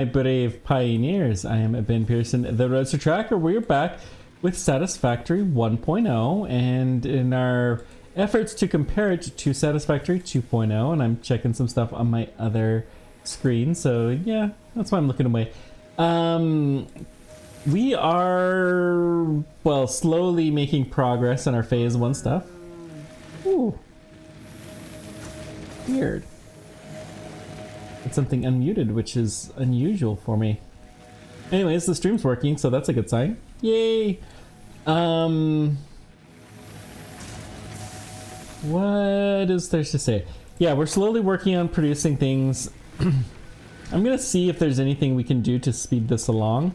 Brave pioneers, I am Ben Pearson, the Roadster Tracker. We're back with Satisfactory 1.0, and in our efforts to compare it to Satisfactory 2.0, and I'm checking some stuff on my other screen, so yeah, that's why I'm looking away. We are, well, slowly making progress on our phase 1 stuff. Ooh. Weird. It's something unmuted, which is unusual for me. Anyways, the stream's working, so that's a good sign. Yay! What is there to say? Yeah, we're slowly working on producing things. I'm gonna see if there's anything we can do to speed this along,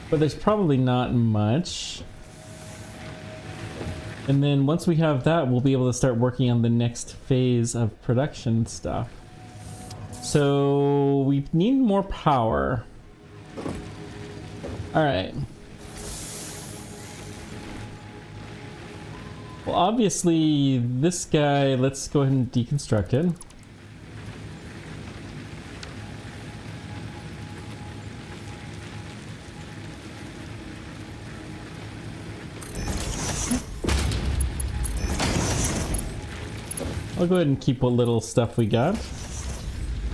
but there's probably not much. And then once we have that, we'll be able to start working on the next phase of production stuff. So we need more power. All right. Well, obviously this guy, let's go ahead and deconstruct it. I'll go ahead and keep what little stuff we got.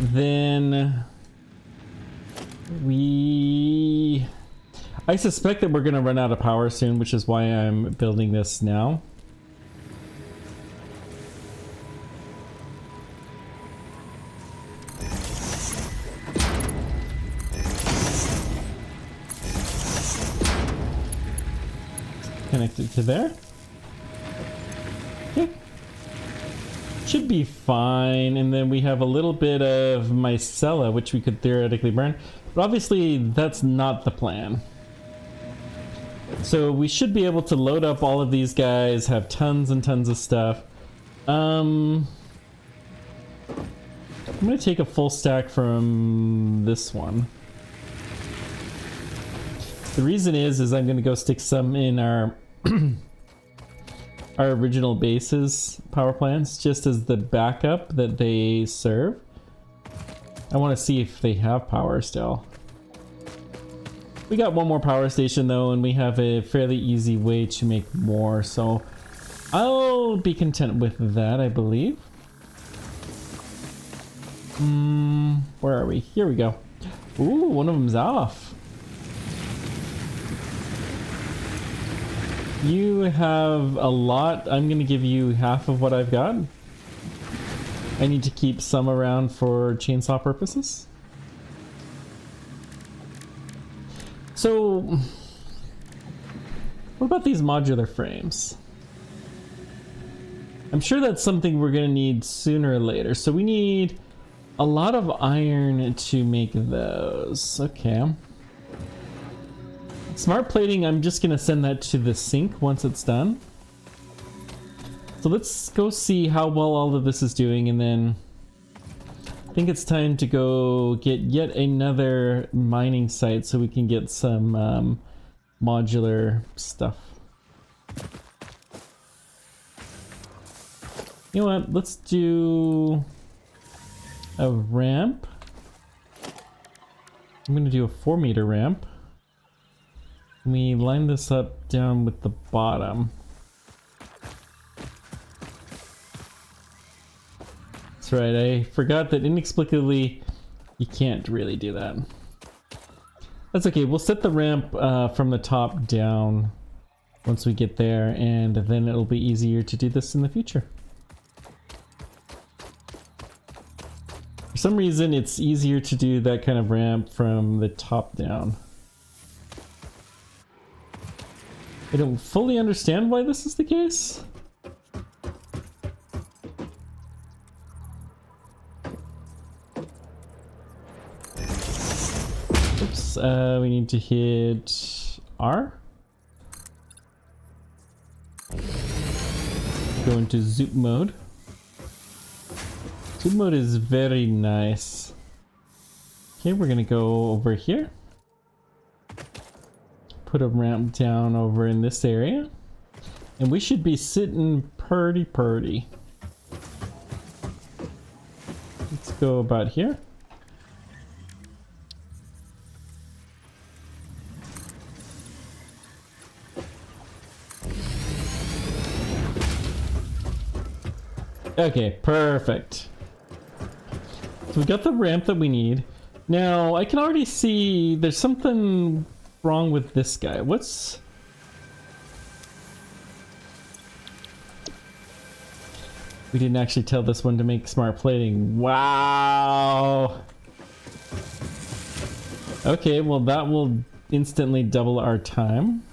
Then I suspect that we're gonna run out of power soon, which is why I'm building this now. Connect it to there. Okay. Should be fine, and then we have a little bit of micella, which we could theoretically burn, but obviously that's not the plan. So we should be able to load up all of these guys, have tons and tons of stuff. I'm gonna take a full stack from this one. The reason is I'm gonna go stick some in our our original base's power plants just as the backup that they serve. I want to see if they have power still. We got one more power station though, and we have a fairly easy way to make more, so I'll be content with that, I believe. Where are we? Here we go. Ooh, one of them's off. You have a lot. I'm gonna give you half of what I've got. I need to keep some around for chainsaw purposes. So, what about these modular frames? I'm sure that's something we're gonna need sooner or later. So we need a lot of iron to make those. Okay. Smart plating, I'm just gonna send that to the sink once it's done. So let's go see how well all of this is doing, and then I think it's time to go get yet another mining site so we can get some modular stuff. You know what, let's do a ramp. I'm gonna do a 4-meter ramp. We line this up down with the bottom. That's right, I forgot that inexplicably you can't really do that. That's okay, we'll set the ramp from the top down once we get there, and then it'll be easier to do this in the future. For some reason, it's easier to do that kind of ramp from the top down. I don't fully understand why this is the case. Oops, we need to hit R. Go into zoop mode. Zoop mode is very nice. Okay, we're gonna go over here. Put a ramp down over in this area, and we should be sitting purty. Let's go about here. Okay, perfect. So we got the ramp that we need. Now, I can already see there's something wrong with this guy. What's... We didn't actually tell this one to make smart plating. Wow! Okay, well that will instantly double our time.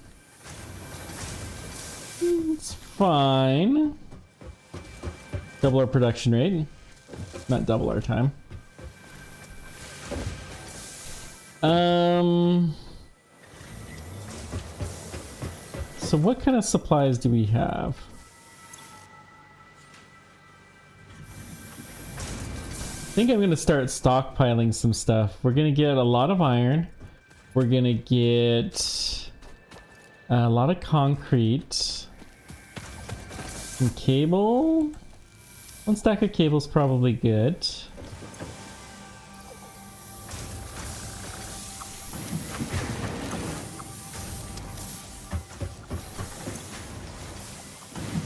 It's fine. Double our production rate. Not double our time. So what kind of supplies do we have? I think I'm gonna start stockpiling some stuff. We're gonna get a lot of iron. We're gonna get a lot of concrete. Some cable. One stack of cable's probably good.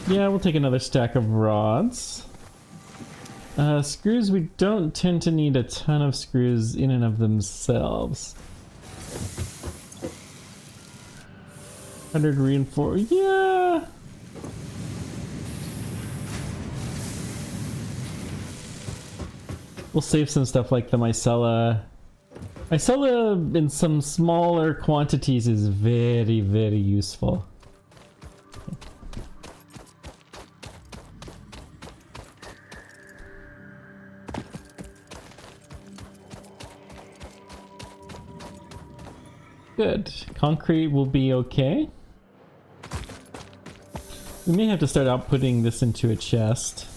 Yeah, we'll take another stack of rods. Screws, we don't tend to need a ton of screws in and of themselves. 100 reinforce, yeah! We'll save some stuff like the micella. Micella in some smaller quantities is very, very useful. Good. Concrete will be okay. We may have to start outputting this into a chest.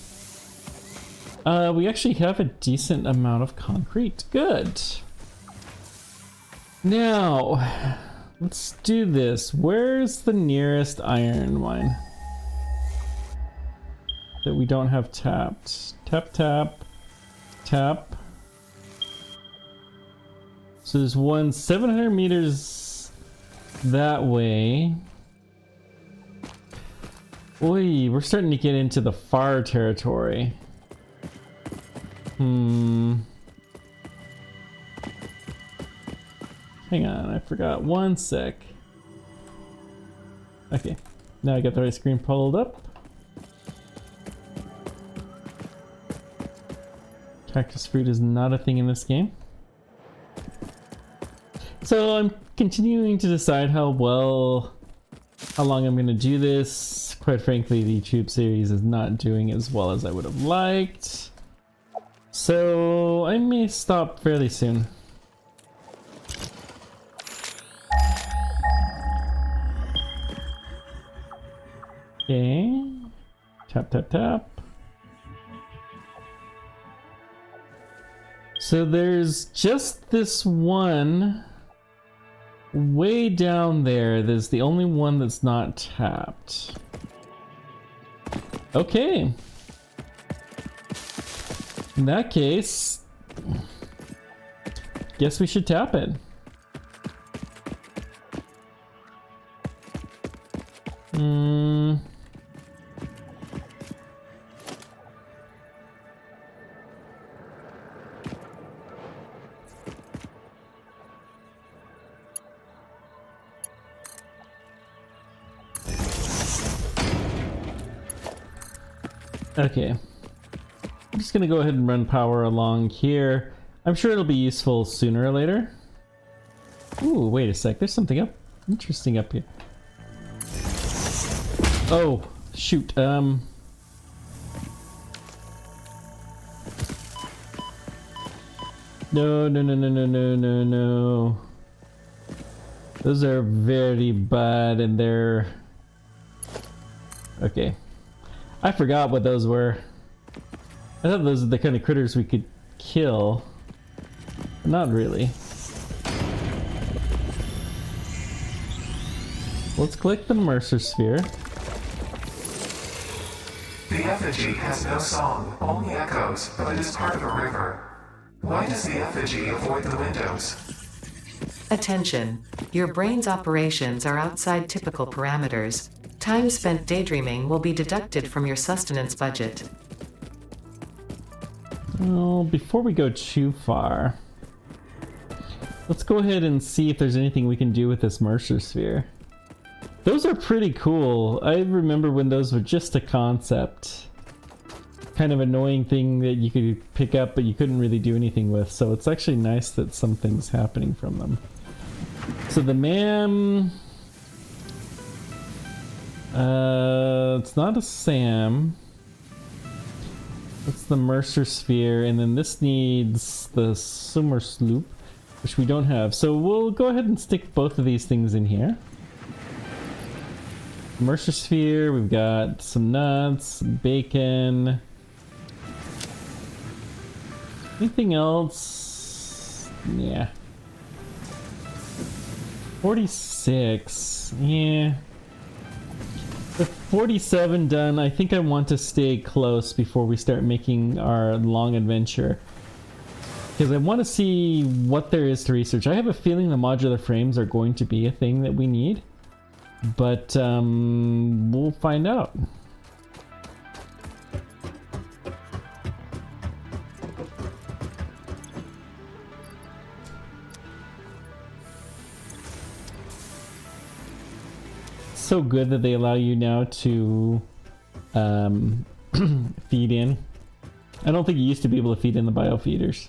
We actually have a decent amount of concrete. Good. Now, let's do this. Where's the nearest iron mine that we don't have tapped? Tap, tap, tap. So there's one 700 meters that way. Oi, we're starting to get into the far territory. Hang on, I forgot one sec. Okay, now I got the right screen pulled up. Cactus fruit is not a thing in this game. So I'm continuing to decide how long I'm going to do this. Quite frankly, the YouTube series is not doing as well as I would have liked. So I may stop fairly soon. Okay. Tap, tap, tap. So there's just this one way down there. There's the only one that's not tapped. Okay. In that case, guess we should tap it. Okay, I'm just gonna go ahead and run power along here. I'm sure it'll be useful sooner or later. Ooh, wait a sec, there's something interesting up here. Oh, shoot, No, no, no, no, no, no, no, no. Those are very bad and they're... Okay. I forgot what those were. I thought those are the kind of critters we could kill. Not really. Let's collect the Mercer Sphere. The effigy has no song, only echoes, but it is part of a river. Why does the effigy avoid the windows? Attention. Your brain's operations are outside typical parameters. Time spent daydreaming will be deducted from your sustenance budget. Well, before we go too far, let's go ahead and see if there's anything we can do with this Mercer sphere. Those are pretty cool. I remember when those were just a concept. Kind of annoying thing that you could pick up but you couldn't really do anything with, so it's actually nice that something's happening from them. So the MAM... it's not a SAM. It's the Mercer sphere, and then this needs the Summer Sloop, which we don't have. So we'll go ahead and stick both of these things in here. Mercer sphere, we've got some nuts, bacon. Anything else? Yeah. 46. Yeah. With 47 done, I think I want to stay close before we start making our long adventure. Because I want to see what there is to research. I have a feeling the modular frames are going to be a thing that we need. But we'll find out. So good that they allow you now to feed in. I don't think you used to be able to feed in the biofeeders.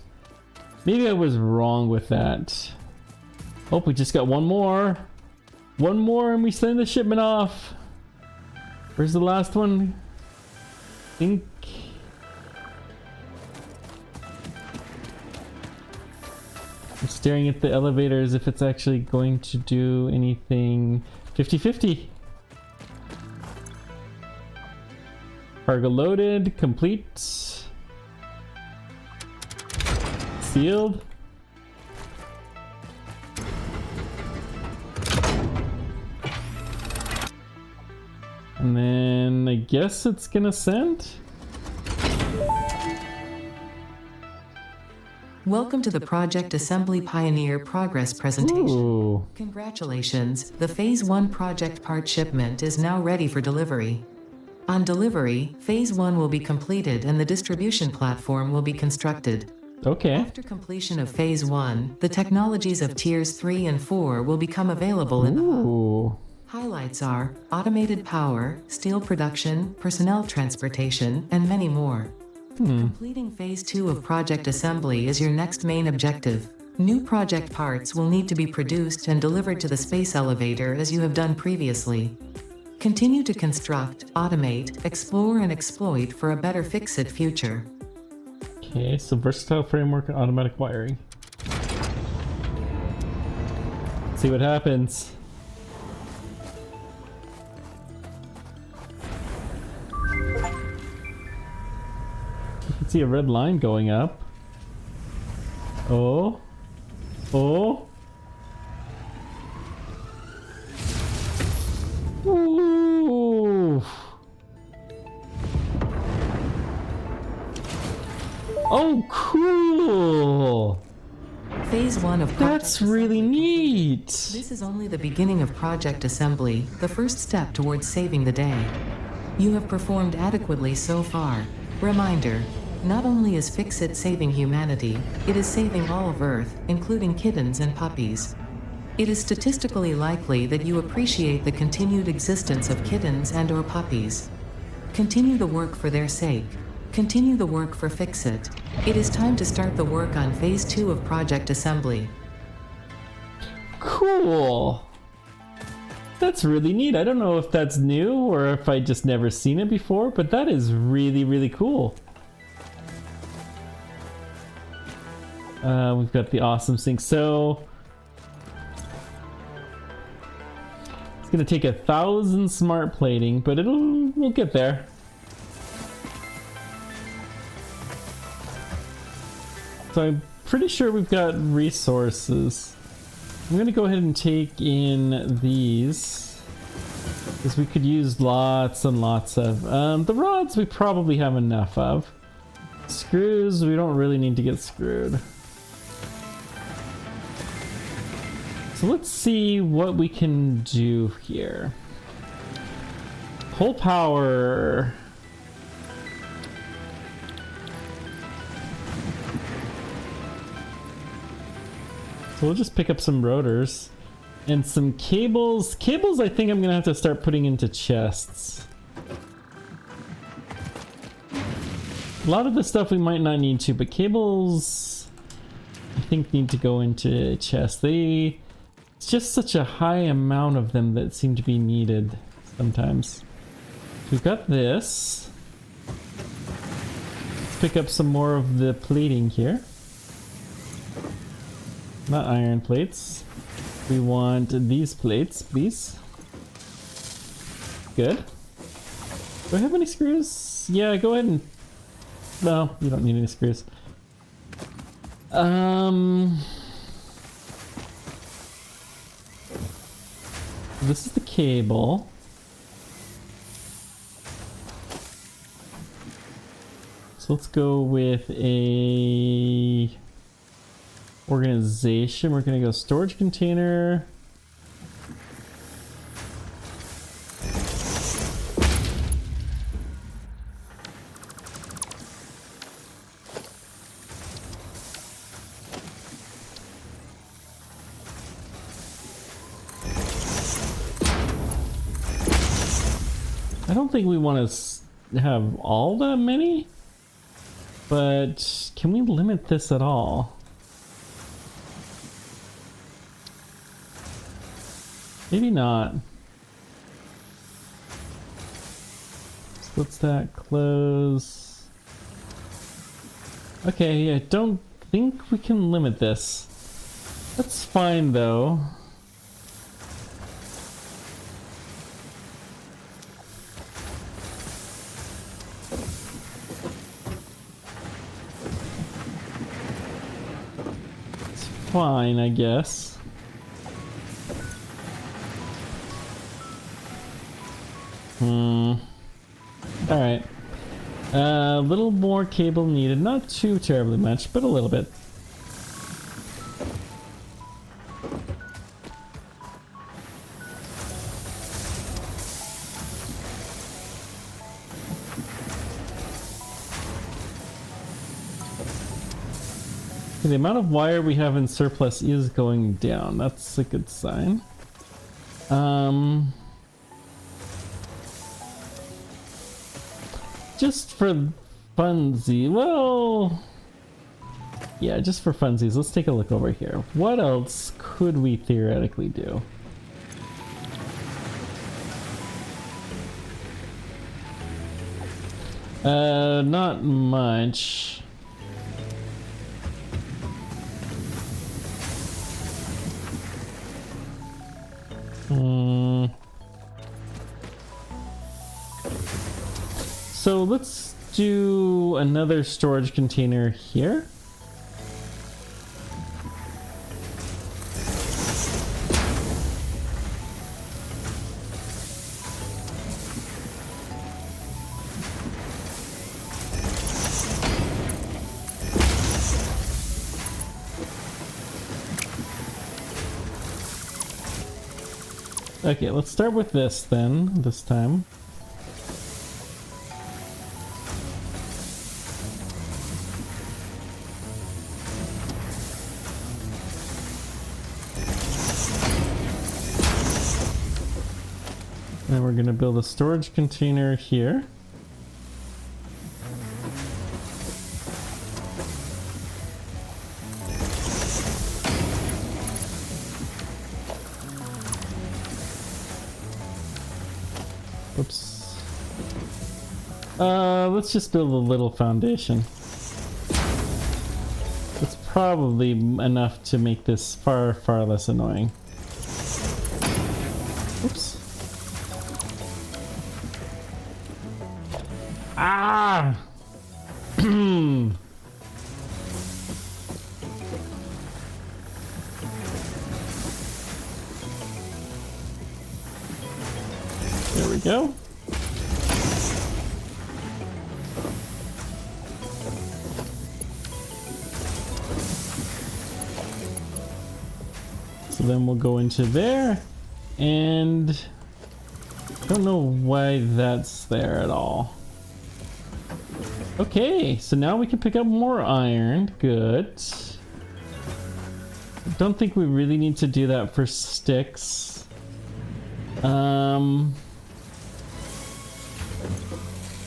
Maybe I was wrong with that. Oh, we just got one more. One more and we send the shipment off. Where's the last one? I think... I'm staring at the elevator as if it's actually going to do anything. 50-50. Cargo loaded, complete. Sealed. And then I guess it's gonna send. Welcome to the Project Assembly Pioneer Progress presentation. Ooh. Congratulations, the Phase 1 project part shipment is now ready for delivery. On delivery, Phase 1 will be completed and the distribution platform will be constructed. Okay. After completion of Phase 1, the technologies of Tiers 3 and 4 will become available in the hub. Ooh. Highlights are automated power, steel production, personnel transportation, and many more. Completing Phase 2 of Project Assembly is your next main objective. New project parts will need to be produced and delivered to the space elevator as you have done previously. Continue to construct, automate, explore, and exploit for a better Fix-It future. Okay, so versatile framework and automatic wiring. See what happens. See a red line going up. Oh. Oh. Ooh. Oh, cool. Phase 1 of Project That's really neat. This is only the beginning of Project Assembly, the first step towards saving the day. You have performed adequately so far. Reminder. Not only is Fix-It saving humanity, it is saving all of Earth, including kittens and puppies. It is statistically likely that you appreciate the continued existence of kittens and/or puppies. Continue the work for their sake. Continue the work for Fix-It. It is time to start the work on Phase 2 of Project Assembly. Cool. That's really neat. I don't know if that's new or if I just never seen it before, but that is really, really cool. We've got the awesome sync. So it's gonna take 1,000 smart plating, but we'll get there. So I'm pretty sure we've got resources. I'm gonna go ahead and take in these because we could use lots and lots of the rods. We probably have enough of. Screws, we don't really need to get screwed. So let's see what we can do here. Pull power. So we'll just pick up some rotors and some cables. Cables I think I'm gonna have to start putting into chests. A lot of the stuff we might not need to, but cables I think need to go into chests. It's just such a high amount of them that seem to be needed sometimes. We've got this. Let's pick up some more of the plating here. Not iron plates. We want these plates, please. Good. Do I have any screws? Yeah, go ahead and... No, you don't need any screws. This is the cable. So let's go with a organization. We're gonna go storage container. I don't think we want to have all that many, but can we limit this at all? Maybe not. What's that? Close. Okay, I don't think we can limit this. That's fine though. It's fine, I guess. Alright. A little more cable needed. Not too terribly much, but a little bit. The amount of wire we have in surplus is going down. That's a good sign. Just for funsies, well, yeah, just for funsies, let's take a look over here. What else could we theoretically do? Not much. So let's do another storage container here. Okay, let's start with this then, this time. And we're gonna build a storage container here. Oops. Let's just build a little foundation. It's probably enough to make this far, far less annoying. Oops. Ah! There we go. So then we'll go into there, and I don't know why that's there at all. Okay, so now we can pick up more iron. Good. Don't think we really need to do that for sticks.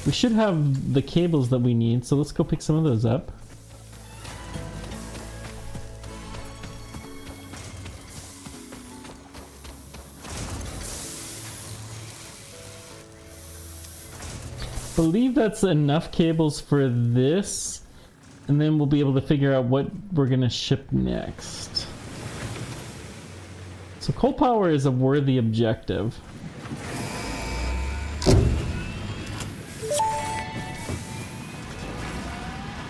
We should have the cables that we need, so let's go pick some of those up. Believe that's enough cables for this, and then we'll be able to figure out what we're gonna ship next. So coal power is a worthy objective.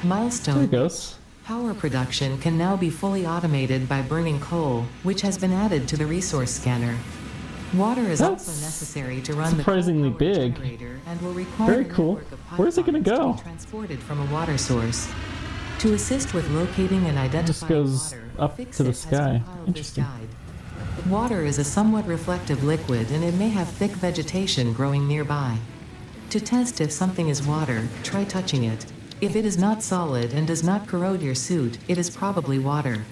Milestone. There it goes. Power production can now be fully automated by burning coal, which has been added to the resource scanner. Water is That's also necessary to run surprisingly the coal-powered big. generator and will require Very a cool. network of Where's it gonna pipelines go? to be transported from a water source. To assist with locating and identifying goes water, up to the Fixit has sky. compiled this Interesting. guide. Water is a somewhat reflective liquid and it may have thick vegetation growing nearby. To test if something is water, try touching it. If it is not solid and does not corrode your suit, it is probably water.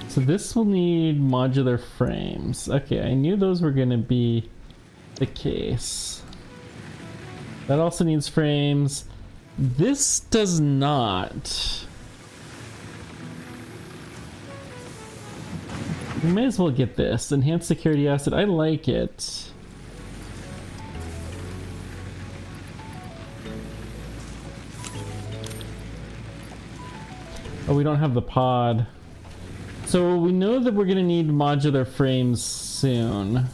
So this will need modular frames. Okay, I knew those were gonna be the case. That also needs frames. This does not. We may as well get this. Enhanced security asset. I like it. Oh, we don't have the pod. So we know that we're gonna need modular frames soon.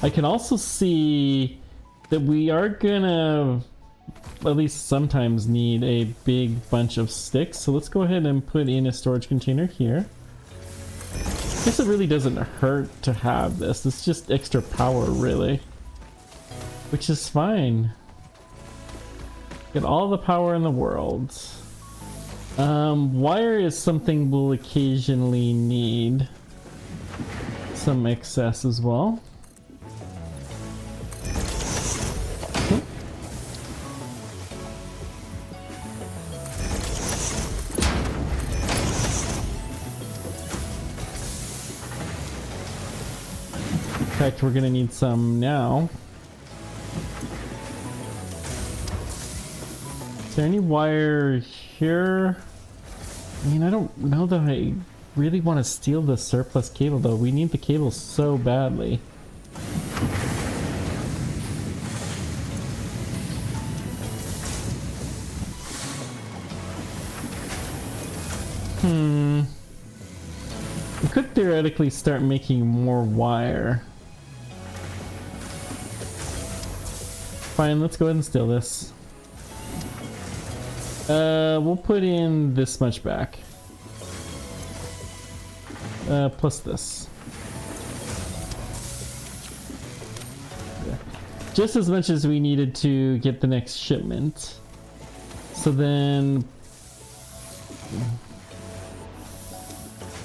I can also see that we are gonna at least sometimes need a big bunch of sticks. So let's go ahead and put in a storage container here. I guess it really doesn't hurt to have this. It's just extra power, really. Which is fine. Get all the power in the world. Wire is something we'll occasionally need. Some excess as well. In fact, we're gonna need some now. Is there any wire here? I mean, I don't know that I really want to steal the surplus cable though. We need the cable so badly. We could theoretically start making more wire. Fine, let's go ahead and steal this. We'll put in this much back. Plus this. Yeah. Just as much as we needed to get the next shipment. So then...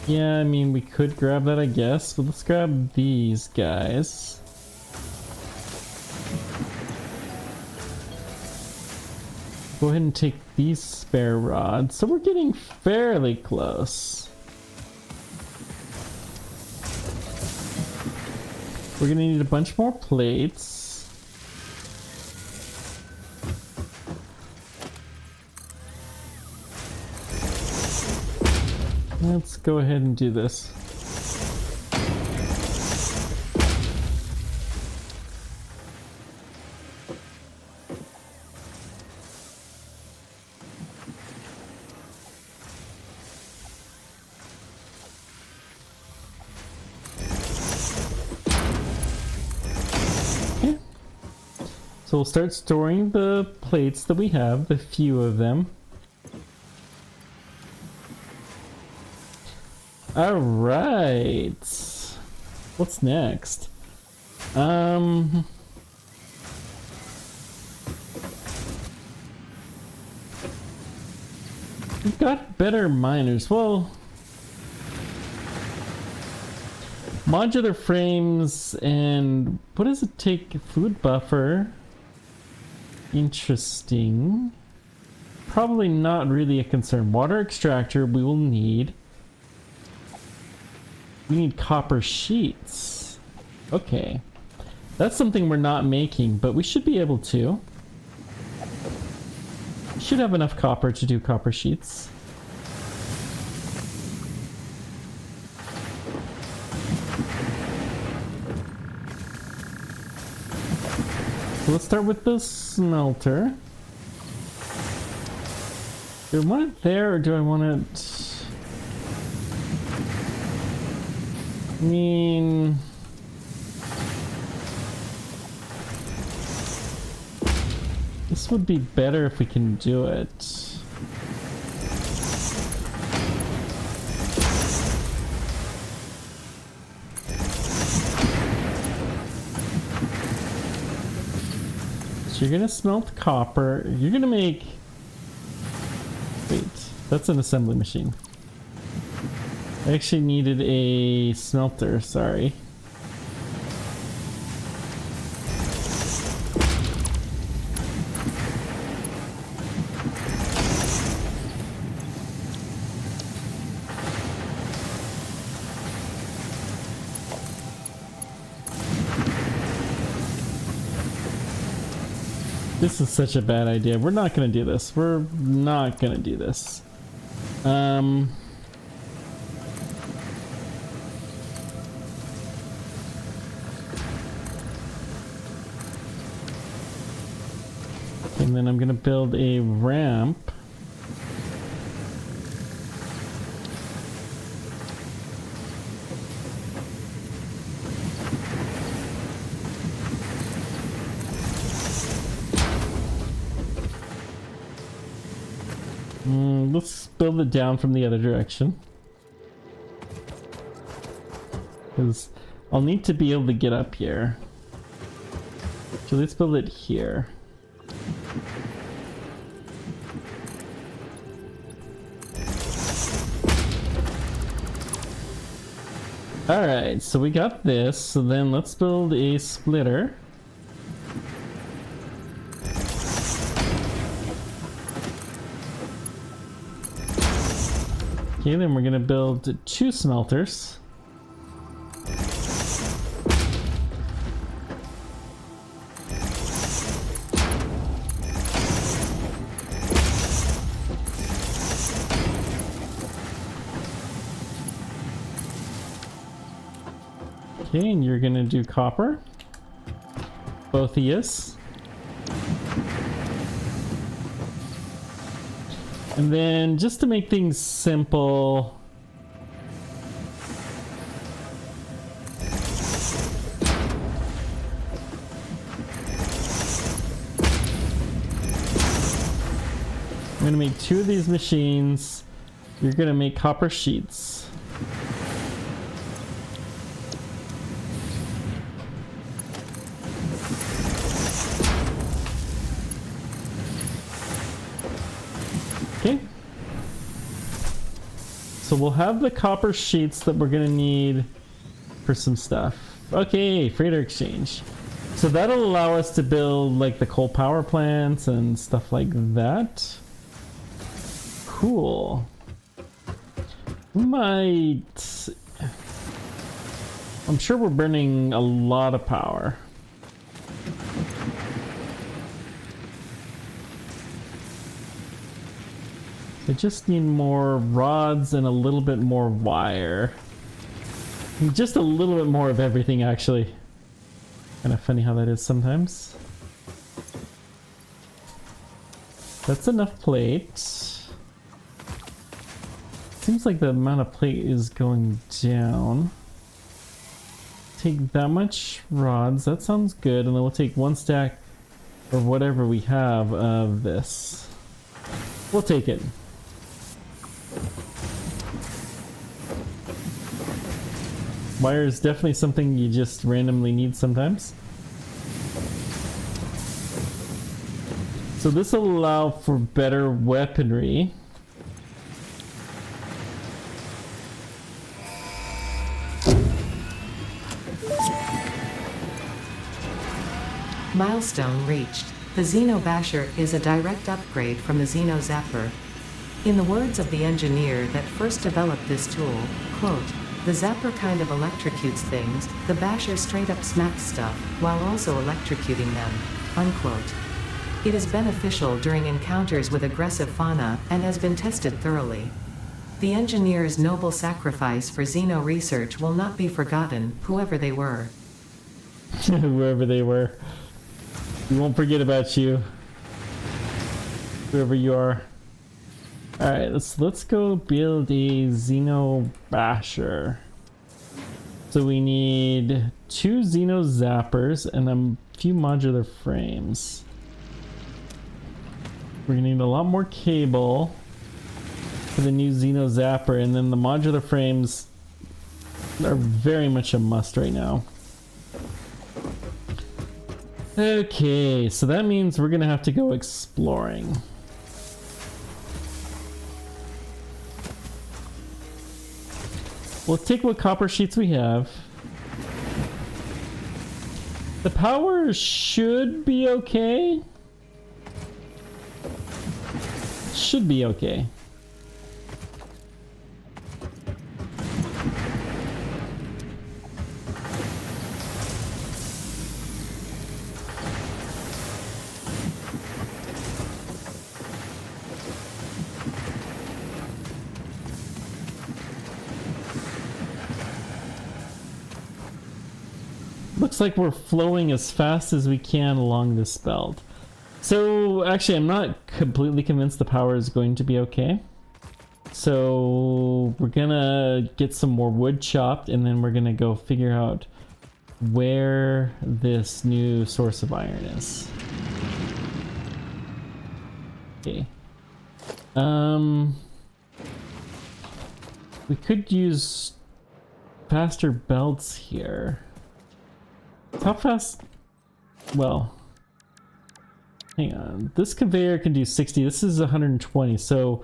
yeah, I mean, we could grab that, I guess, but let's grab these guys. Go ahead and take these spare rods. So we're getting fairly close. We're gonna need a bunch more plates. Let's go ahead and do this. Okay. So we'll start storing the plates that we have, the few of them. All right. What's next? We've got better miners. Well, modular frames and what does it take? Food buffer. interesting. Probably not really a concern. Water extractor we will need. We need copper sheets. Okay. That's something we're not making, but we should be able to. We should have enough copper to do copper sheets. So let's start with the smelter. Do I want it there or do I want it... I mean... This would be better if we can do it. So you're gonna smelt copper. You're gonna make... Wait, that's an assembly machine. I actually needed a smelter, sorry. This is such a bad idea. We're not gonna do this. We're not gonna do this. And then I'm gonna build a ramp. Let's build it down from the other direction. Because I'll need to be able to get up here. So let's build it here. Alright, so we got this. So then let's build a splitter. Okay, then we're gonna build 2 smelters. Okay, and you're gonna do copper. Both of yous. And then, just to make things simple... I'm gonna make 2 of these machines. You're gonna make copper sheets. Okay. So we'll have the copper sheets that we're gonna need for some stuff. Okay, freighter exchange. So that'll allow us to build like the coal power plants and stuff like that. Cool. I'm sure we're burning a lot of power. I just need more rods and a little bit more wire. Just a little bit more of everything, actually. Kind of funny how that is sometimes. That's enough plate. Seems like the amount of plate is going down. Take that much rods, that sounds good, and then we'll take 1 stack or whatever we have of this. We'll take it. Wire is definitely something you just randomly need sometimes. So this will allow for better weaponry. Milestone reached. The Xeno Basher is a direct upgrade from the Xeno Zapper. In the words of the engineer that first developed this tool, quote, "The Zapper kind of electrocutes things, the Basher straight up smacks stuff, while also electrocuting them," unquote. It is beneficial during encounters with aggressive fauna, and has been tested thoroughly. The engineer's noble sacrifice for Xeno research will not be forgotten, whoever they were. Whoever they were. We won't forget about you. Whoever you are. Alright, let's go build a Xeno Basher. So we need 2 Xeno Zappers and a few modular frames. We're gonna need a lot more cable for the new Xeno Zapper, and then the modular frames are very much a must right now. Okay, so that means we're gonna have to go exploring. We'll take what copper sheets we have. The power should be okay. Should be okay. Looks like we're flowing as fast as we can along this belt. So actually I'm not completely convinced the power is going to be okay. So we're gonna get some more wood chopped, and then we're gonna go figure out where this new source of iron is. Okay. We could use faster belts here. How fast? Well, hang on. This conveyor can do 60. This is 120. So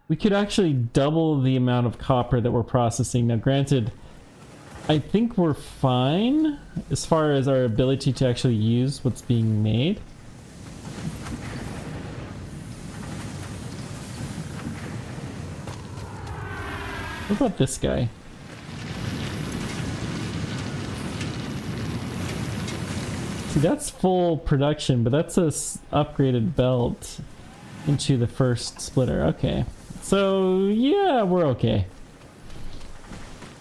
we could actually double the amount of copper that we're processing. Now, granted, I think we're fine as far as our ability to actually use what's being made. What about this guy? See, that's full production, but that's a upgraded belt into the first splitter. Okay. So, yeah, we're okay.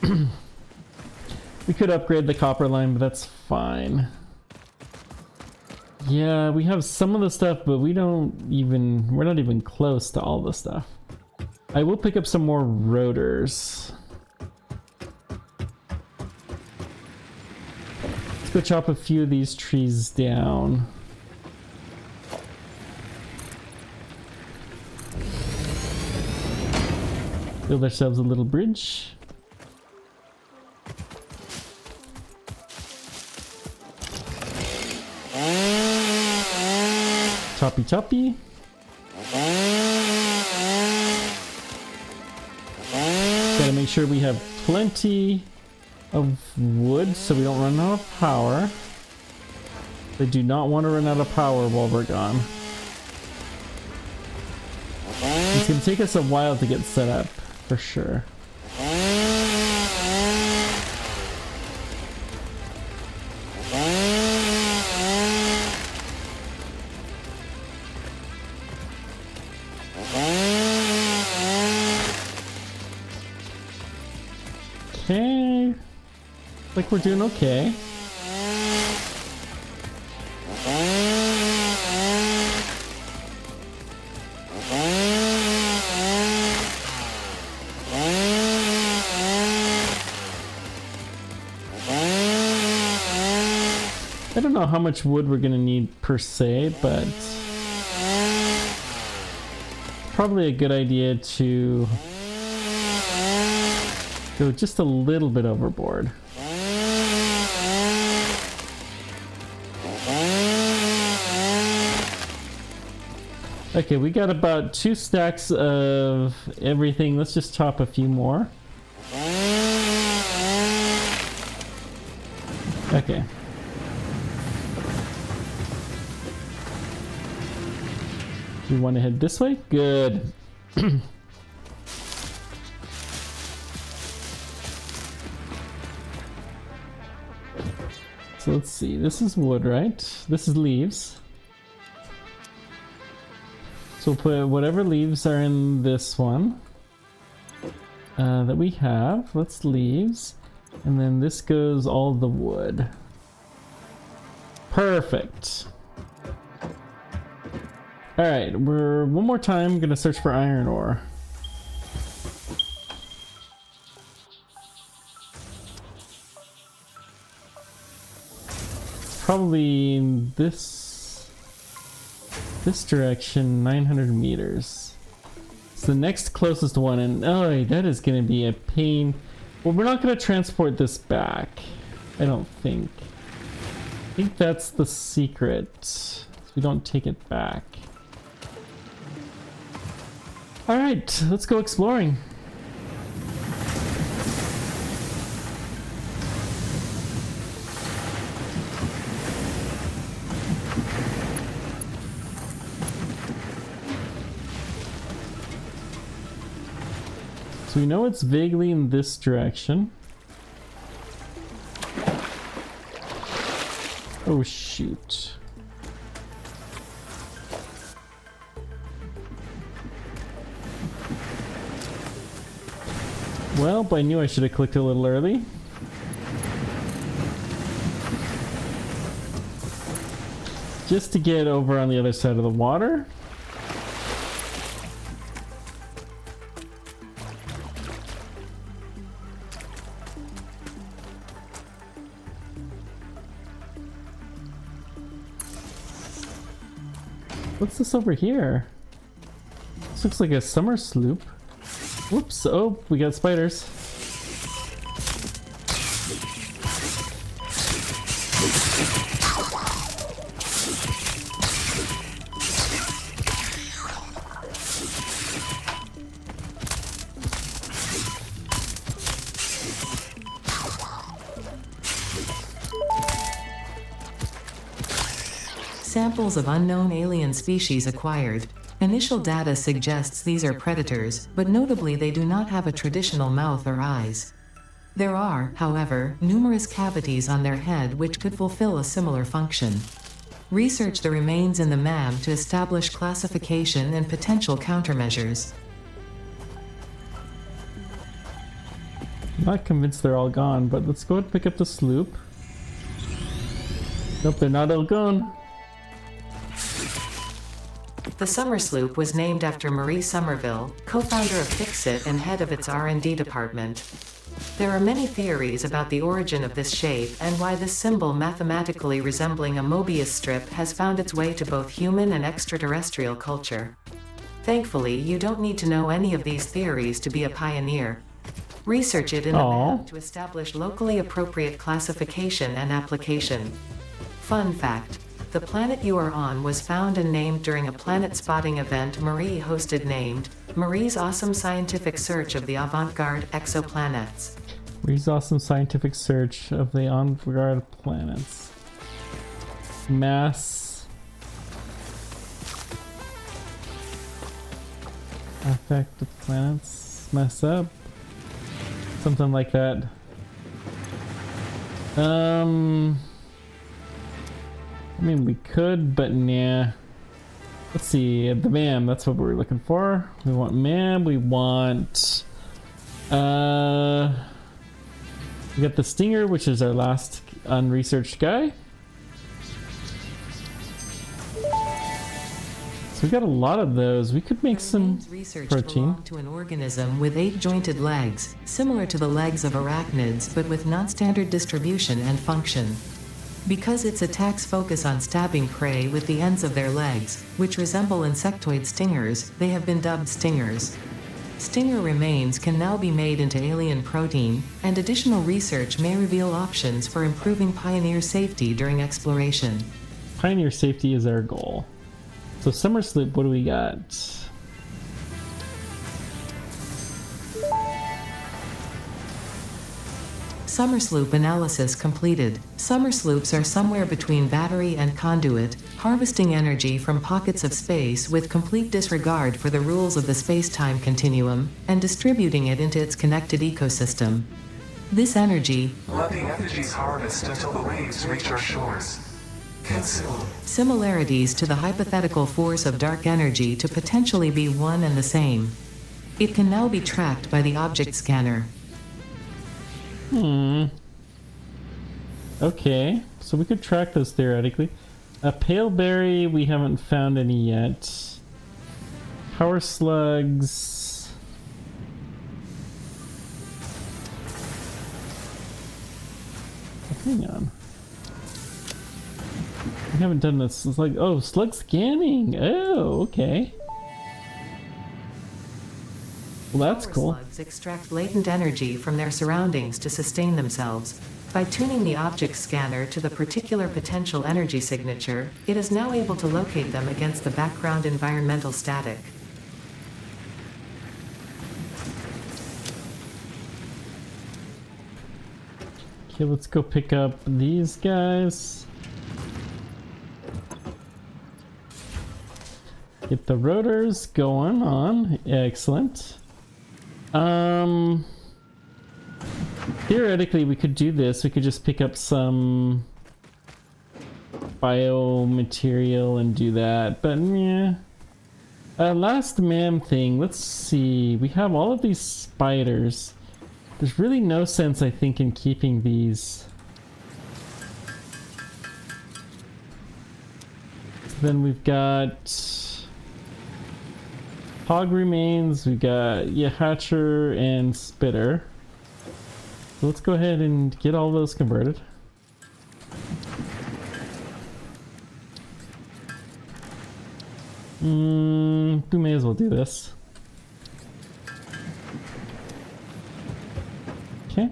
We could upgrade the copper line, but that's fine. Yeah, we have some of the stuff, but we're not even close to all the stuff. I will pick up some more rotors. Go chop a few of these trees down. Build ourselves a little bridge. Choppy choppy. Gotta make sure we have plenty of wood so we don't run out of power. They do not want to run out of power while we're gone. It's gonna take us a while to get set up, for sure. Okay. Like we're doing okay. I don't know how much wood we're gonna need per se, but probably a good idea to go just a little bit overboard. Okay, we got about 2 stacks of everything. Let's just chop a few more. We want to head this way? Good. So let's see, this is wood, right? This is leaves. So we'll put whatever leaves are in this one that we have. That's leaves. And then this goes all the wood. Perfect. Alright, we're one more time gonna search for iron ore. Probably in this direction, 900 meters. It's the next closest one, and oh, that is gonna be a pain. Well, we're not gonna transport this back, I don't think. I think that's the secret. So we don't take it back. Alright, let's go exploring. So we know it's vaguely in this direction. Oh shoot. Well, I knew I should have clicked a little early. Just to get over on the other side of the water. What's this over here? This looks like a summer sloop. Whoops, oh, we got spiders. Samples of unknown alien species acquired. Initial data suggests these are predators, but notably they do not have a traditional mouth or eyes. There are, however, numerous cavities on their head which could fulfill a similar function. Research the remains in the MAM to establish classification and potential countermeasures. I'm not convinced they're all gone, but let's go and pick up the sloop. Nope, they're not all gone. The Summer Sloop was named after Marie Somerville, co-founder of Fixit and head of its R&D department. There are many theories about the origin of this shape and why this symbol mathematically resembling a Mobius strip has found its way to both human and extraterrestrial culture. Thankfully, you don't need to know any of these theories to be a pioneer. Research it in the map to establish locally appropriate classification and application. Fun fact. The planet you are on was found and named during a planet spotting event Marie hosted named Marie's Awesome Scientific Search of the Avant-Garde Exoplanets. Marie's Awesome Scientific Search of the Avant-Garde Planets. Mass affect of planets. Mess up. Something like that. I mean, we could, but nah. Let's see, the MAM, that's what we're looking for. We want MAM, we want... we got the Stinger, which is our last unresearched guy. So we got a lot of those. We could make some protein. To an organism with 8 jointed legs, similar to the legs of arachnids, but with non-standard distribution and function. Because its attacks focus on stabbing prey with the ends of their legs, which resemble insectoid stingers, they have been dubbed stingers. Stinger remains can now be made into alien protein, and additional research may reveal options for improving Pioneer safety during exploration. Pioneer safety is our goal. So Summer Sloop, what do we got? Summer Sloop analysis completed. Summer Sloops are somewhere between battery and conduit, harvesting energy from pockets of space with complete disregard for the rules of the space-time continuum, and distributing it into its connected ecosystem. This energy, Let the effigies harvest until the waves reach our shores. Consume. similarities to the hypothetical force of dark energy to potentially be one and the same. It can now be tracked by the object scanner. Okay, so we could track this theoretically. A pale berry, we haven't found any yet. Power slugs. Hang on. We haven't done this. It's like, oh, slug scanning. Oh, okay. Well, that's Power cool. slugs extract latent energy from their surroundings to sustain themselves. By tuning the object scanner to the particular potential energy signature, it is now able to locate them against the background environmental static. Okay, let's go pick up these guys. Get the rotors going on. Excellent. Theoretically, we could do this. We could just pick up some biomaterial and do that. But yeah. Last man thing. Let's see. We have all of these spiders. There's really no sense, I think, in keeping these. Then we've got hog remains. We've got hatcher and spitter. So let's go ahead and get all those converted. We may as well do this. Okay.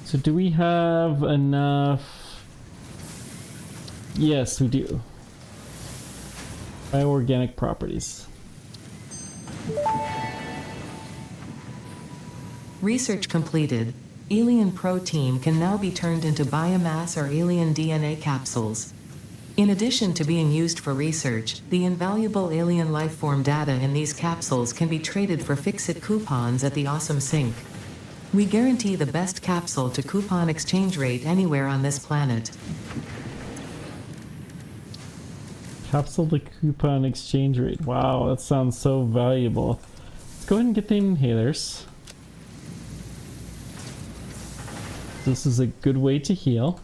So do we have enough? Yes, we do. Bioorganic properties. Research completed. Alien protein can now be turned into biomass or alien DNA capsules. In addition to being used for research, the invaluable alien lifeform data in these capsules can be traded for fix-it coupons at the Awesome Sink. We guarantee the best capsule to coupon exchange rate anywhere on this planet. Capsule to coupon exchange rate. Wow, that sounds so valuable. Let's go ahead and get the inhalers. This is a good way to heal.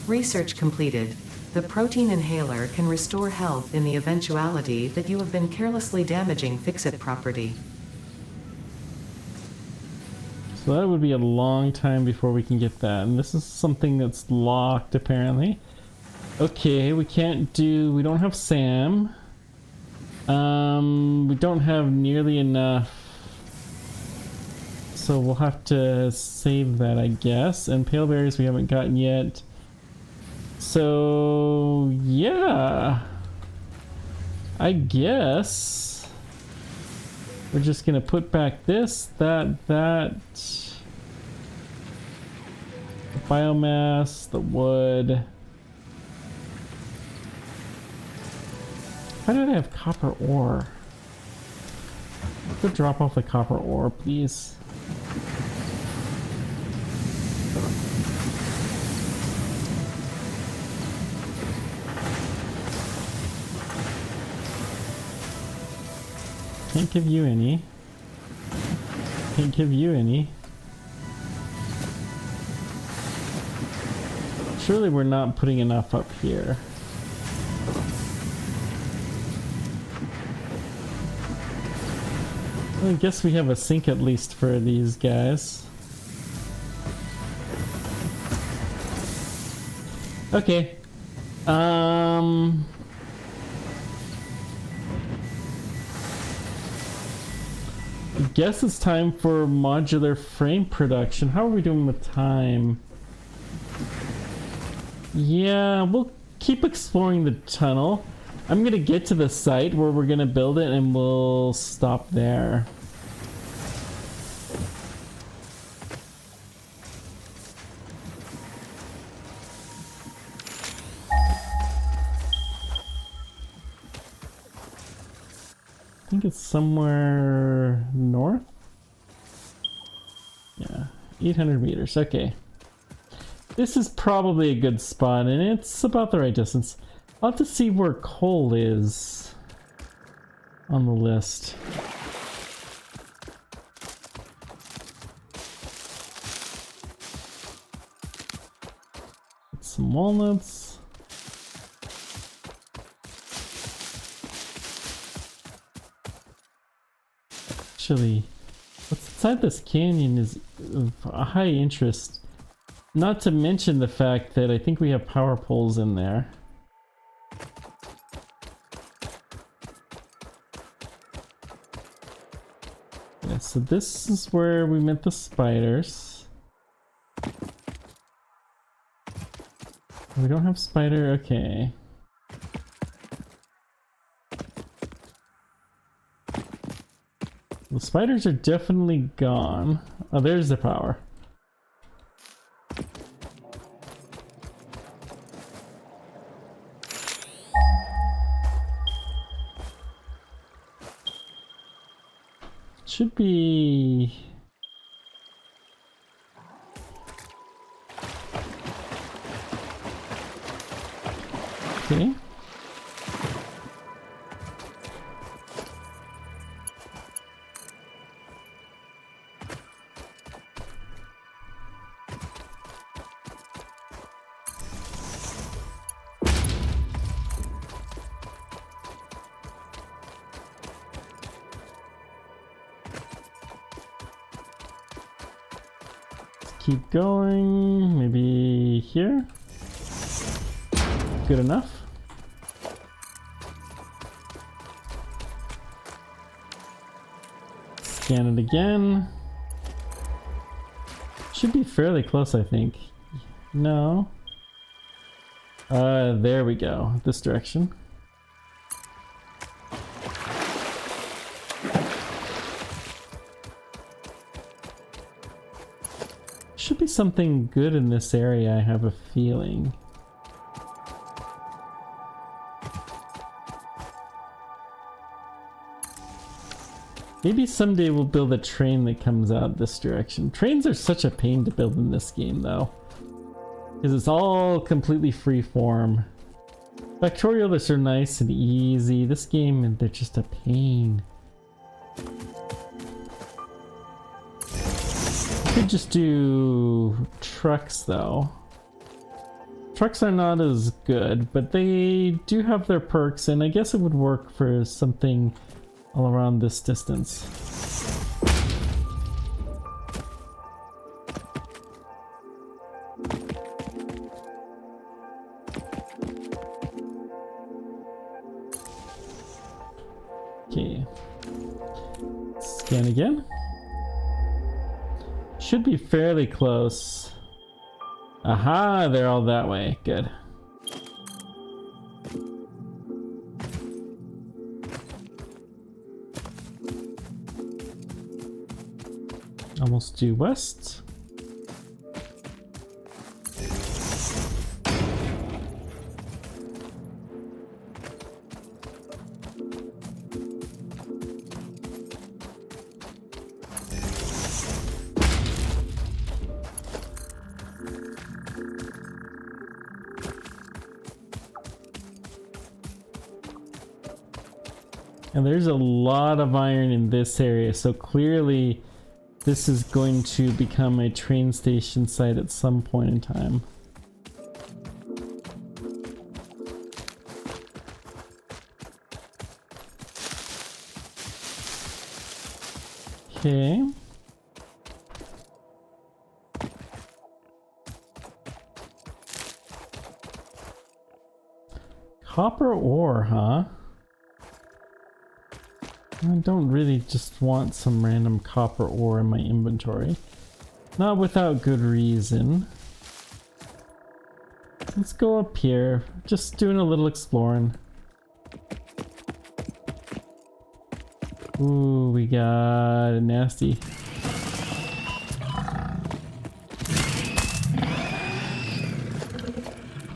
Research completed. The protein inhaler can restore health in the eventuality that you have been carelessly damaging fix-it property. So that would be a long time before we can get that. And this is something that's locked, apparently. Okay, we can't do... We don't have Sam. We don't have nearly enough. So we'll have to save that, I guess. And pale berries we haven't gotten yet. So, yeah. I guess we're just gonna put back this, that, the biomass, the wood. Why did I have copper ore? Go drop off the copper ore, please. Can't give you any. Can't give you any. Surely we're not putting enough up here. Well, I guess we have a sink at least for these guys. Okay. I guess it's time for modular frame production. How are we doing with time? Yeah, we'll keep exploring the tunnel. I'm gonna get to the site where we're gonna build it and we'll stop there. think it's somewhere north. Yeah, 800 meters. Okay. This is probably a good spot, and it's about the right distance. I'll have to see where coal is on the list. Get some walnuts. Actually, what's inside this canyon is of high interest. Not to mention the fact that I think we have power poles in there. Yeah, so this is where we met the spiders. We don't have spider, okay. The spiders are definitely gone. Oh, there's the power. Should be... Okay. Keep going, maybe here. Good enough. Scan it again. Should be fairly close, I think. No. There we go. This direction. Should be something good in this area, I have a feeling. Maybe someday we'll build a train that comes out this direction. Trains are such a pain to build in this game though, because it's all completely free form. Factorio, they're so nice and easy. This game, they're just a pain. Could just do trucks though. Trucks are not as good, but they do have their perks, and I guess it would work for something all around this distance. Okay. Scan again. Should be fairly close. Aha, they're all that way. Good. Almost due west. And there's a lot of iron in this area, so clearly this is going to become a train station site at some point in time. Okay. Copper ore, huh? I don't really just want some random copper ore in my inventory. Not without good reason. Let's go up here. Just doing a little exploring. Ooh, we got a nasty.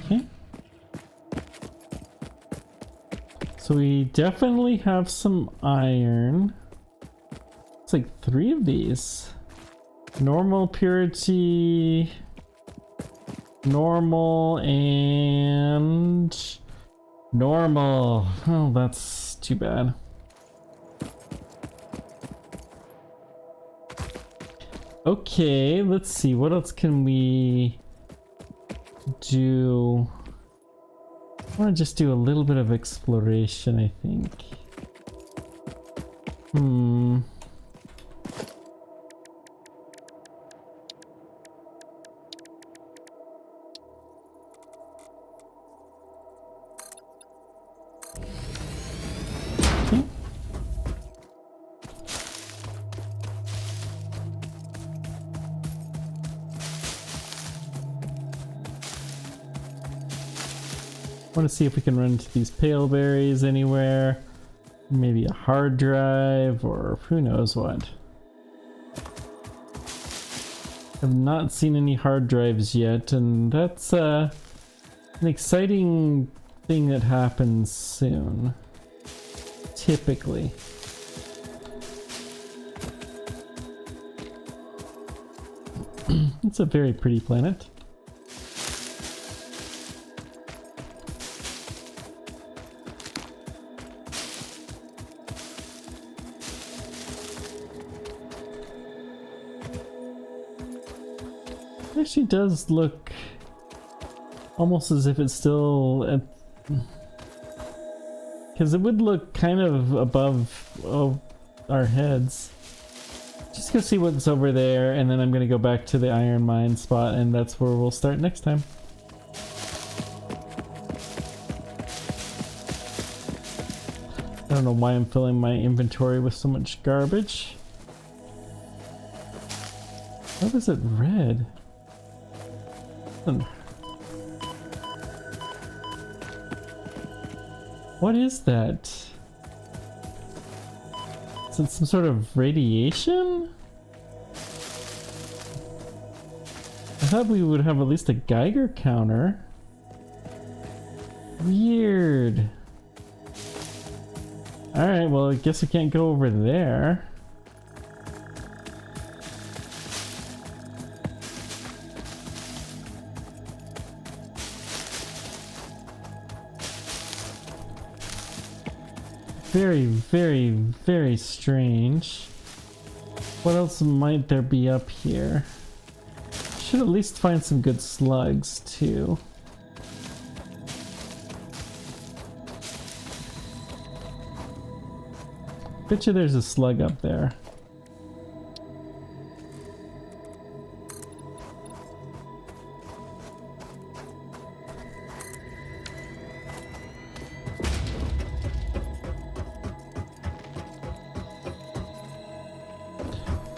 Okay. So we definitely have some iron. It's like 3 of these. Normal, purity, normal, and normal. Oh, that's too bad. Okay, let's see. What else can we do? I want to just do a little bit of exploration, I think. Okay. Want to see if we can run into these pale berries anywhere. Maybe a hard drive or who knows what. I've not seen any hard drives yet, and that's an exciting thing that happens soon. Typically. It's a very pretty planet. It actually does look almost as if it's still at, because it would look kind of above our heads. Just go see what's over there, and then I'm gonna go back to the iron mine spot, and that's where we'll start next time. I don't know why I'm filling my inventory with so much garbage. Why was it red? What is that? Is it some sort of radiation? I thought we would have at least a Geiger counter. Weird. Alright, well I guess I can't go over there. Very, very, very strange. What else might there be up here? Should at least find some good slugs too. Bet you there's a slug up there.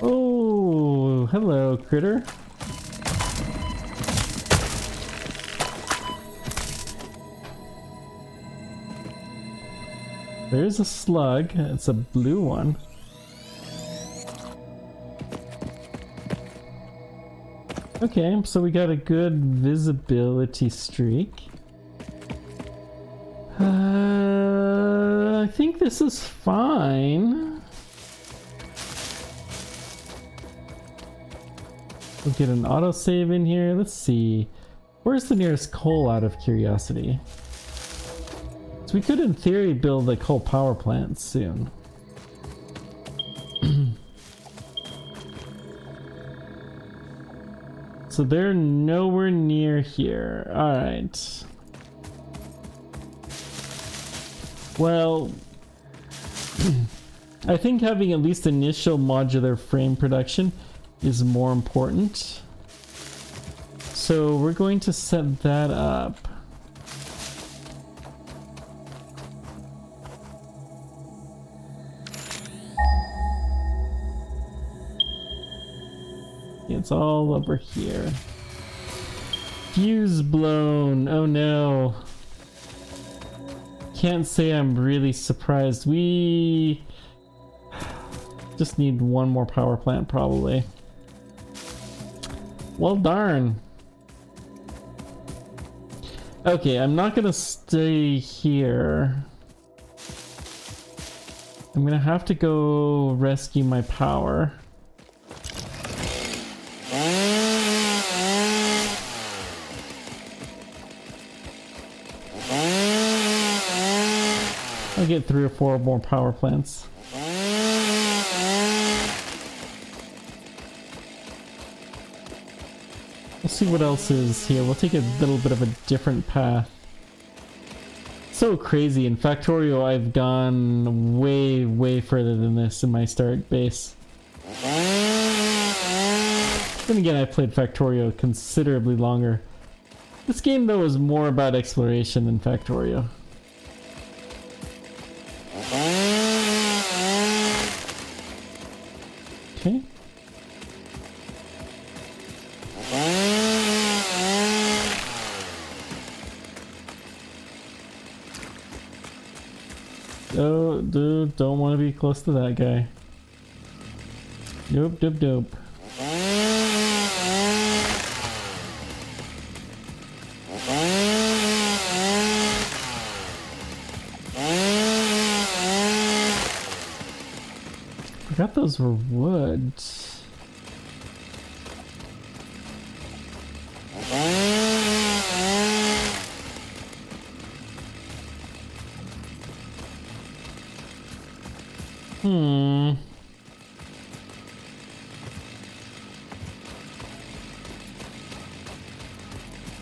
Oh, hello, critter. There's a slug. It's a blue one. Okay, so we got a good visibility streak. I think this is fine. We'll get an autosave in here. Let's see. Where's the nearest coal out of curiosity? So we could in theory build a coal power plant soon. So they're nowhere near here. Alright. Well, I think having at least initial modular frame production is more important. So we're going to set that up. It's all over here. Fuse blown. Oh no. Can't say I'm really surprised. We just need one more power plant probably. Well, darn. Okay, I'm not gonna stay here. I'm gonna have to go rescue my power. I'll get 3 or 4 more power plants. We'll see what else is here. We'll take a little bit of a different path. So crazy. In Factorio, I've gone way, way further than this in my start base. Then again, I've played Factorio considerably longer. This game, though, is more about exploration than Factorio. Okay. Oh, dude, don't want to be close to that guy. Nope, nope, nope. Forgot those were wood.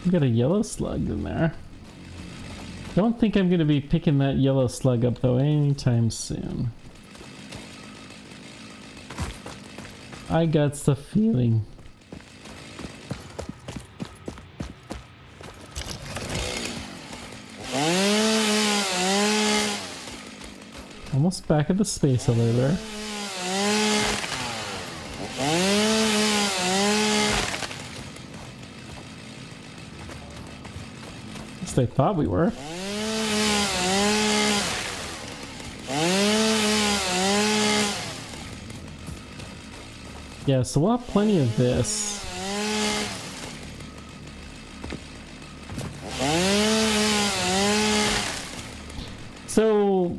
We got a yellow slug in there. Don't think I'm gonna be picking that yellow slug up though anytime soon. I got the feeling. Almost back at the space elevator. At least I thought we were. Yeah, so we'll have plenty of this. So,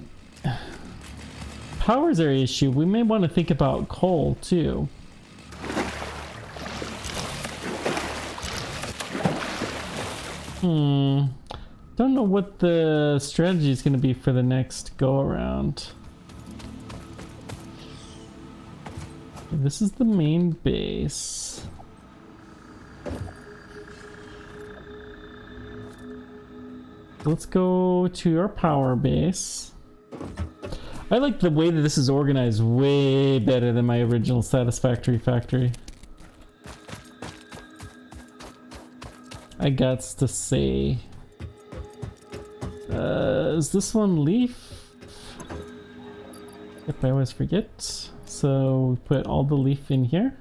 power's our issue. We may want to think about coal too. Don't know what the strategy is going to be for the next go around. This is the main base. Let's go to our power base. I like the way that this is organized way better than my original Satisfactory factory. I gots to say. Is this one leaf? Yep, I always forget. So we put all the leaf in here.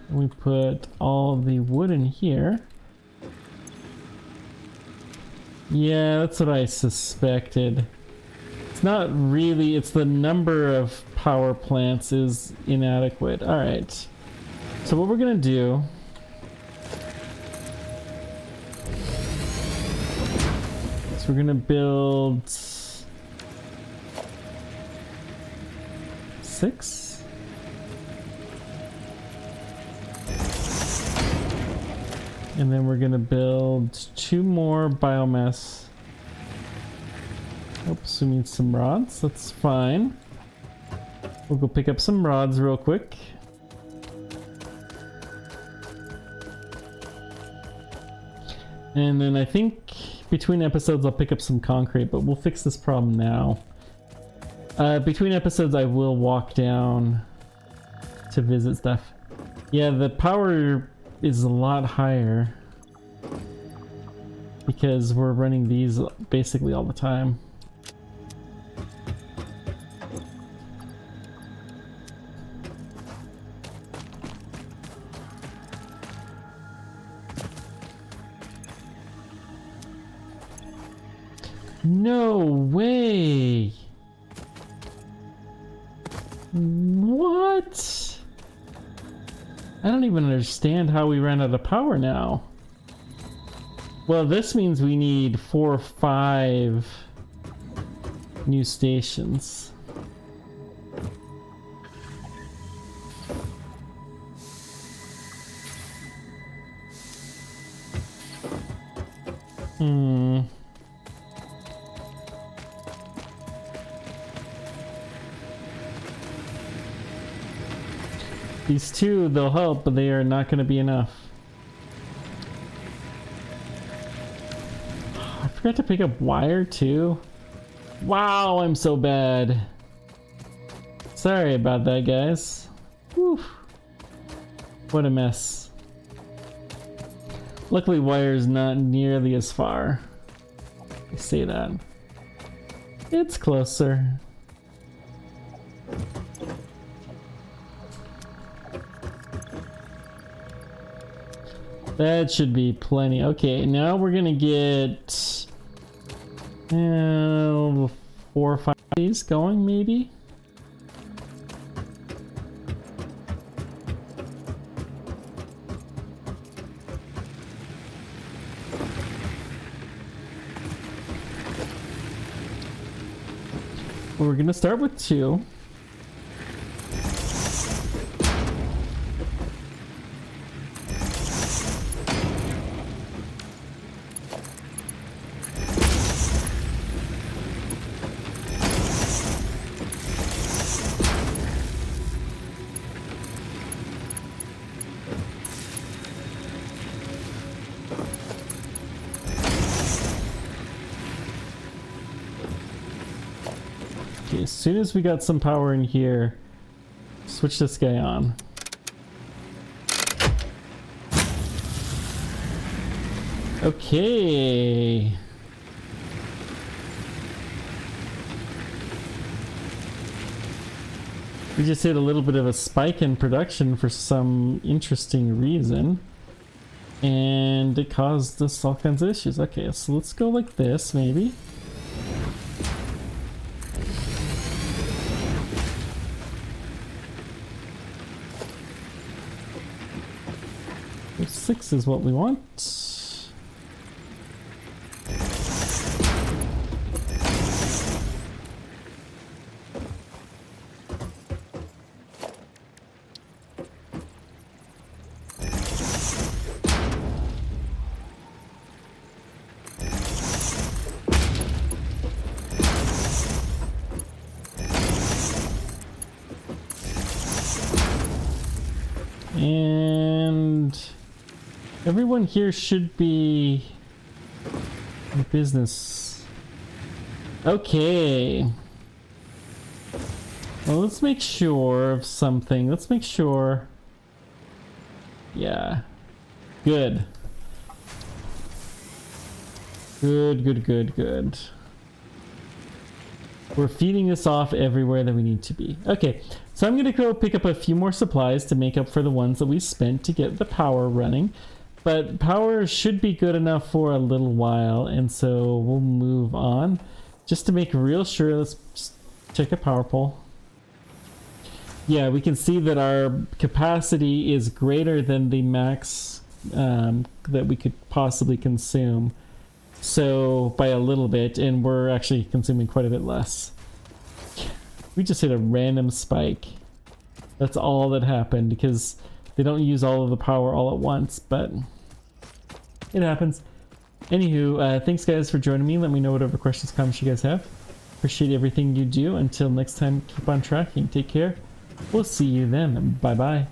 We put all the wood in here. Yeah, that's what I suspected. It's not really, it's the number of power plants is inadequate. Alright. So what we're gonna do is we're gonna build 6. And then we're gonna build 2 more biomass. Oops, we need some rods. That's fine. We'll go pick up some rods real quick. And then I think between episodes I'll pick up some concrete, but we'll fix this problem now. Between episodes I will walk down to visit stuff. Yeah, the power is a lot higher because we're running these basically all the time. No way! What? I don't even understand how we ran out of power now. Well, this means we need 4 or 5 new stations. These two, they'll help, but they are not going to be enough. I forgot to pick up wire too. Wow, I'm so bad. Sorry about that, guys. Whew. What a mess. Luckily, wire's not nearly as far. I say that. It's closer. That should be plenty. Okay, now we're gonna get 4 or 5 of these going, maybe. We're gonna start with 2. Okay, as soon as we got some power in here, switch this guy on. Okay. We just hit a little bit of a spike in production for some interesting reason. And it caused us all kinds of issues. Okay, so let's go like this, maybe. 6 is what we want. And everyone here should be in business. Okay. Well, let's make sure of something. Let's make sure. Yeah. Good. Good. We're feeding this off everywhere that we need to be. Okay, so I'm gonna go pick up a few more supplies to make up for the ones that we spent to get the power running. But power should be good enough for a little while, and so we'll move on. Just to make real sure, let's just check a power pole. Yeah, we can see that our capacity is greater than the max that we could possibly consume. So by a little bit, and we're actually consuming quite a bit less. We just hit a random spike. That's all that happened, because they don't use all of the power all at once, but it happens. Anywho, thanks guys for joining me. Let me know whatever questions, comments you guys have. Appreciate everything you do. Until next time, keep on tracking. Take care. We'll see you then. Bye bye.